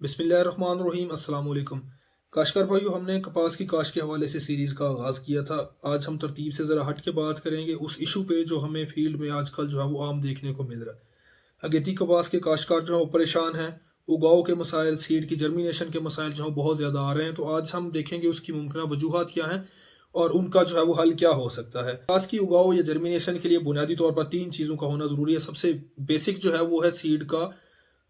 बिस्मिल्लाहिर्रहमानिर्रहीम अस्सलाम वालेकुम। काश्तकार भाइयों, हमने कपास की काश्त के हवाले से सीरीज़ का आगाज़ किया था। आज हम तरतीब से ज़रा हट के बात करेंगे उस इशू पे जो हमें फील्ड में आजकल जो है वो आम देखने को मिल रहा है। अगेती कपास के काश्तकार जो है वो परेशान हैं। उगाव के मसाइल, सीड की जर्मिनेशन के मसाइल जो है बहुत ज़्यादा आ रहे हैं। तो आज हम देखेंगे उसकी मुमकिन वजूहात क्या हैं और उनका जो है वो हल क्या हो सकता है। कपास की उगाव या जर्मिनेशन के लिए बुनियादी तौर पर 3 चीज़ों का होना ज़रूरी है। सबसे बेसिक जो है वो है सीड का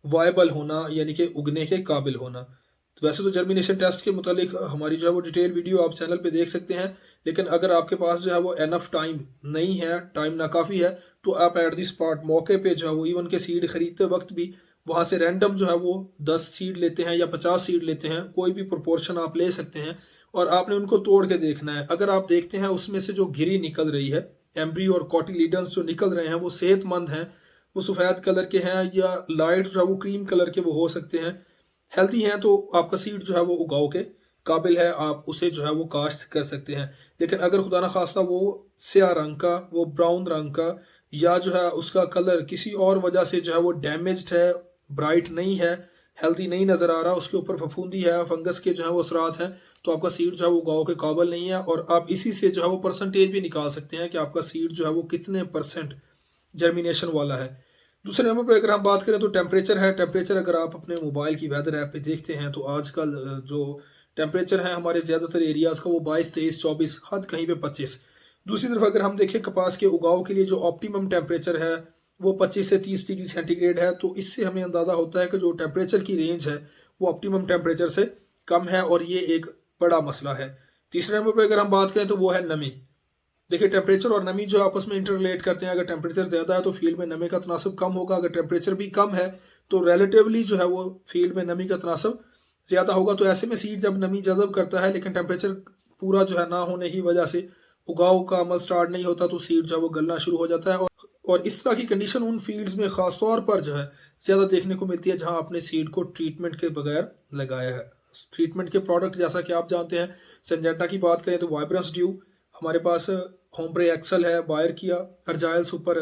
वायबल होना, यानी कि उगने के काबिल होना। तो वैसे तो जर्मिनेशन टेस्ट के मुतालिक हमारी जो है वो डिटेल वीडियो आप चैनल पे देख सकते हैं, लेकिन अगर आपके पास जो है वो एनफ टाइम नहीं है, टाइम नाकाफ़ी है, तो आप एट द स्पॉट मौके पे जो है वो इवन के सीड खरीदते वक्त भी वहाँ से रैंडम जो है वो 10 सीड लेते हैं या 50 सीड लेते हैं, कोई भी प्रोपोर्शन आप ले सकते हैं और आपने उनको तोड़ के देखना है। अगर आप देखते हैं उसमें से जो गिरी निकल रही है, एम्ब्रियो और कॉटिलीडन्स जो निकल रहे हैं वो सेहतमंद हैं, वो सफ़ेद कलर के हैं या लाइट जो है वो क्रीम कलर के वो हो सकते हैं, हेल्दी हैं, तो आपका सीड जो है वो उगाओ के काबिल है, आप उसे जो है वो काश्त कर सकते हैं। लेकिन अगर खुदा ना खास्ता वो स्याह रंग का, वो ब्राउन रंग का या जो है उसका कलर किसी और वजह से जो है वो डैमेज्ड है, ब्राइट नहीं है, हेल्दी नहीं नज़र आ रहा, उसके ऊपर फफूंदी है, फंगस के जो है वो असरात हैं, तो आपका सीड जो है वो उगाओ के काबिल नहीं है। और आप इसी से जो है वो परसेंटेज भी निकाल सकते हैं कि आपका सीड जो है वो कितने परसेंट जर्मिनेशन वाला है। दूसरे नंबर पर अगर हम बात करें तो टेम्परेचर है। टेम्परेचर अगर आप अपने मोबाइल की वेदर ऐप पे देखते हैं तो आजकल जो टेम्परेचर है हमारे ज़्यादातर एरियाज़ का वो 22, 23, 24, हद कहीं पे 25। दूसरी तरफ अगर हम देखें कपास के उगाव के लिए जो ऑप्टिमम टेम्परेचर है वो 25 से 30 डिग्री सेंटीग्रेड है। तो इससे हमें अंदाज़ा होता है कि जो टेम्परेचर की रेंज है वो ऑप्टिमम टेम्परेचर से कम है और ये एक बड़ा मसला है। तीसरे नंबर पर अगर हम बात करें तो वो है नमी। देखिए, टेम्परेचर और नमी जो आपस में इंटर रिलेट करते हैं। अगर टेम्परेचर ज़्यादा है तो फील्ड में नमी का तनासब कम होगा, अगर टेम्परेचर भी कम है तो रिलेटिवली जो है वो फील्ड में नमी का तनासब ज़्यादा होगा। तो ऐसे में सीड जब नमी जज़ब करता है लेकिन टेम्परेचर पूरा जो है ना होने की वजह से उगाव का अमल स्टार्ट नहीं होता, तो सीड जो है वो गलना शुरू हो जाता है। और इस तरह की कंडीशन उन फील्ड्स में ख़ास तौर पर जो है ज़्यादा देखने को मिलती है जहाँ आपने सीड को ट्रीटमेंट के बगैर लगाया है। ट्रीटमेंट के प्रोडक्ट जैसा कि आप जानते हैं, सिंजेंटा की बात करें तो वाइब्रेंस ड्यू, हमारे पास होमब्रे एक्सल है, बायर किया, अर्जाइल सुपर,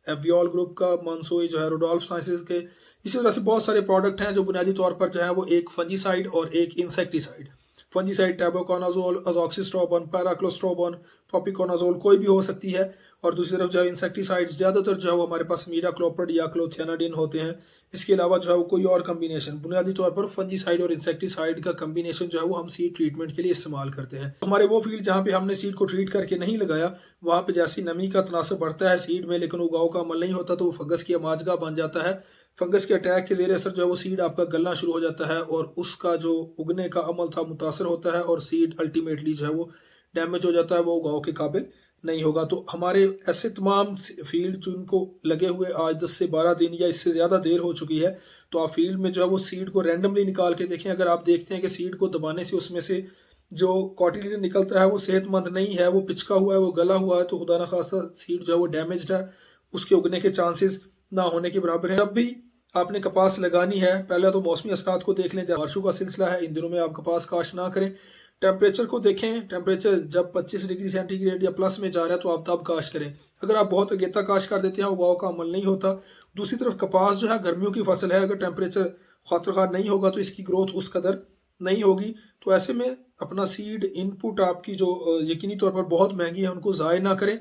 एवियोल ग्रुप का, मंसोई जो है रोडोल्फ साइंसेज के। इसी तरह से बहुत सारे प्रोडक्ट हैं जो बुनियादी तौर पर जो है वो एक फंजीसाइड और एक इंसेक्टिसाइड, फंजीसाइड टैबोकोनाजोल, अजॉक्सिस्ट्रोबन, पैराक्लोस्ट्रोबन, प्रोपिकोनाजोल कोई भी हो सकती है। और दूसरी तरफ जो है इंसेक्टिसाइड्स ज़्यादातर जो है वो हमारे पास मीडाक्लोप्रिड या क्लोथियानाडिन होते हैं। इसके अलावा जो है वो कोई और कम्बिनेशन, बुनियादी तौर पर फंजीसाइड और इंसेक्टिसाइड का कम्बिनेशन जो है वो हम सीड ट्रीटमेंट के लिए इस्तेमाल करते हैं। हमारे वो फील्ड जहाँ पे हमने सीड को ट्रीट करके नहीं लगाया, वहाँ पे जैसी नमी का तनासब बढ़ता है सीड में लेकिन उगाव का अमल नहीं होता, तो वो फंगस की अमाजगा बन जाता है। फंगस के अटैक के ज़ेर असर जो है वो सीड आपका गलना शुरू हो जाता है और उसका जो उगने का अमल था मुतासर होता है और सीड अल्टीमेटली जो है वो डैमेज हो जाता है, वो उगाव के काबिल नहीं होगा। तो हमारे ऐसे तमाम फील्ड जिनको लगे हुए आज 10 से 12 दिन या इससे ज़्यादा देर हो चुकी है, तो आप फील्ड में जो है वो सीड को रैंडमली निकाल के देखें। अगर आप देखते हैं कि सीड को दबाने से उसमें से जो कॉटिलीडन निकलता है वो सेहतमंद नहीं है, वो पिचका हुआ है, वो गला हुआ है, तो खुदा न खास्ता सीड जो है वो डैमेज्ड है, उसके उगने के चांसेस ना होने के बराबर है। जब भी आपने कपास लगानी है, पहले तो मौसमी असरात को देख लें। बारिशों का सिलसिला है, इन दिनों में आप कपास काश्त ना करें। टेम्परेचर को देखें, टेम्परेचर जब 25 डिग्री सेंटीग्रेड या प्लस में जा रहा है तो आप तब काश्त करें। अगर आप बहुत अगेता काश्त कर देते हैं, उगाव का अमल नहीं होता। दूसरी तरफ कपास जो है गर्मियों की फसल है, अगर टेम्परेचर खातिर नहीं होगा तो इसकी ग्रोथ उस कदर नहीं होगी। तो ऐसे में अपना सीड इनपुट आपकी जो यकीनी तौर पर बहुत महंगी है, उनको ज़ाय ना करें।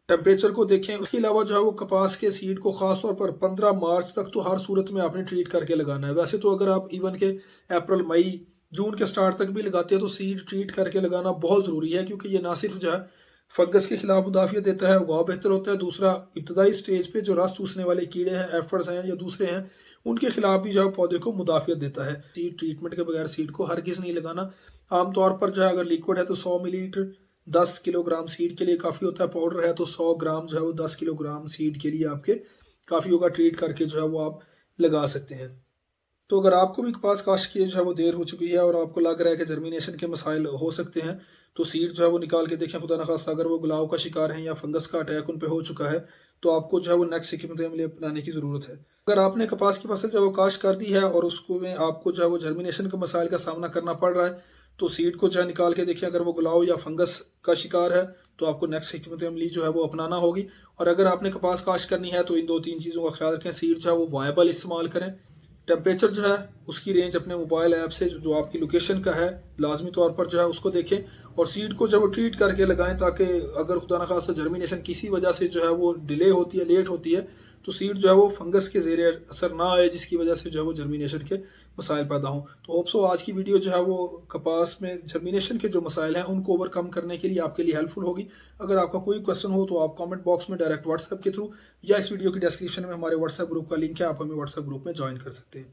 टेम्परेचर को देखें। उसके अलावा जो है वो कपास के सीड को ख़ास तौर पर 15 मार्च तक तो हर सूरत में आपने ट्रीट करके लगाना है। वैसे तो अगर आप इवन के अप्रैल, मई, जून के स्टार्ट तक भी लगाते हैं तो सीड ट्रीट करके लगाना बहुत ज़रूरी है, क्योंकि ये ना सिर्फ जो है फंगस के खिलाफ मुदाफ़ियत देता है, उगाव बेहतर होता है। दूसरा, इब्तदाई स्टेज पे जो रस चूसने वाले कीड़े हैं, एफर्स हैं या दूसरे हैं, उनके खिलाफ भी जो है पौधे को मुदाफ़ियत देता है। सीड ट्रीटमेंट के बगैर सीड को हरगिज़ नहीं लगाना। आमतौर पर जो है अगर लिक्विड है तो 100 मिलीलीटर 10 किलोग्राम सीड के लिए काफ़ी होता है, पाउडर है तो 100 ग्राम जो है वो 10 किलोग्राम सीड के लिए आपके काफ़ी होगा। ट्रीट करके जो है वो आप लगा सकते हैं। तो अगर आपको भी कपास काश्त किए जो है वो देर हो चुकी है और आपको लग रहा है कि जर्मिनेशन के मसाइल हो सकते हैं, तो सीड जो है वो निकाल के देखें। खुदा न खास्ता अगर वो गुलाव का शिकार हैं या फंगस का अटैक उन पे हो चुका है, तो आपको जो है वो नेक्स्ट हिकमत अमली अपनाने की ज़रूरत है। अगर आपने कपास की फसल जो है वो काश्त कर दी है और उसको में आपको जो है वो जर्मिनेशन के मसाइल का सामना करना पड़ रहा है, तो सीड को जो है निकाल के देखें। अगर वो गुलाव या फंगस का शिकार है तो आपको नेक्स्ट हिकमत अमली जो है वो अपनाना होगी। और अगर आपने कपास काश्त करनी है तो इन 2-3 चीज़ों का ख्याल रखें। सीड जो है वो वायबल इस्तेमाल करें, टेम्परेचर जो है उसकी रेंज अपने मोबाइल ऐप से जो आपकी लोकेशन का है लाजमी तौर पर जो है उसको देखें, और सीड को जब ट्रीट करके लगाएं, ताकि अगर खुदा न खास्ता जर्मिनेशन किसी वजह से जो है वो डिले होती है, लेट होती है, तो सीड जो है वो फंगस के ज़ेरे असर ना आए, जिसकी वजह से जो है वो जर्मिनेशन के मसाइल पैदा हों। तो होप सो आज की वीडियो जो है वो कपास में जर्मिनेशन के जो मसाइल हैं उनको ओवरकम करने के लिए आपके लिए हेल्पफुल होगी। अगर आपका कोई क्वेश्चन हो तो आप कमेंट बॉक्स में डायरेक्ट व्हाट्सएप के थ्रू या इस वीडियो की डिस्क्रिप्शन में हमारे व्हाट्सएप ग्रुप का लिंक है, आप हमें व्हाट्सएप ग्रुप में ज्वाइन कर सकते हैं।